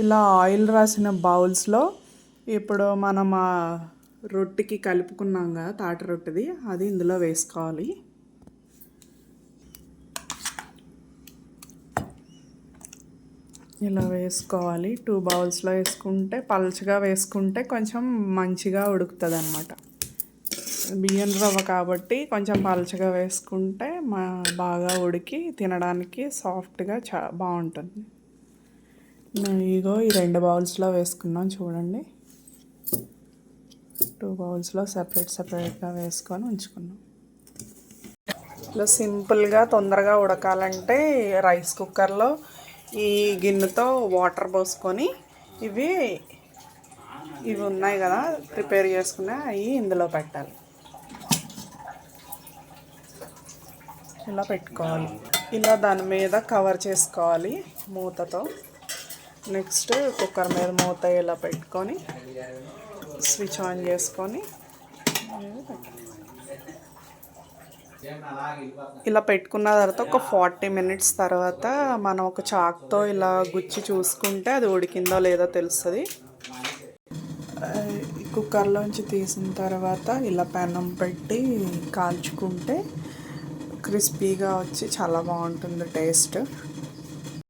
ఇలా ఆయిల్ రాసిన బౌల్స్లో ఇప్పుడు మనం ఆ రొట్టెకి కలుపుకున్నాం కదా తాటి రొట్టెది, అది ఇందులో వేసుకోవాలి. ఇలా వేసుకోవాలి. 2 బౌల్స్లో వేసుకుంటే, పల్చగా వేసుకుంటే కొంచెం మంచిగా ఉడుకుతుంది అన్నమాట. బియ్యం రవ్వ కాబట్టి కొంచెం పల్చగా వేసుకుంటే బాగా ఉడికి తినడానికి సాఫ్ట్గా బాగుంటుంది. ఇగో ఈ 2 బౌల్స్లో వేసుకున్నాం చూడండి. 2 బౌల్స్లో సపరేట్గా వేసుకొని ఉంచుకున్నాం. ఇలా సింపుల్గా తొందరగా ఉడకాలంటే రైస్ కుక్కర్లో ఈ గిన్నెతో వాటర్ పోసుకొని ఇవి ఉన్నాయి కదా ప్రిపేర్ చేసుకున్నా అవి ఇందులో పెట్టాలి. ఇలా పెట్టుకోవాలి. ఇలా దాని మీద కవర్ చేసుకోవాలి మూతతో. నెక్స్ట్ కుక్కర్ మీద మూత ఇలా పెట్టుకొని స్విచ్ ఆన్ చేసుకొని ఇలా పెట్టుకున్న తర్వాత ఒక 40 మినిట్స్ తర్వాత మనం ఒక చాక్తో ఇలా గుచ్చి చూసుకుంటే అది ఉడికిందో లేదో తెలుస్తుంది. కుక్కర్లోంచి తీసిన తర్వాత ఇలా పెనం పెట్టి కాల్చుకుంటే క్రిస్పీగా వచ్చి చాలా బాగుంటుంది టేస్ట్.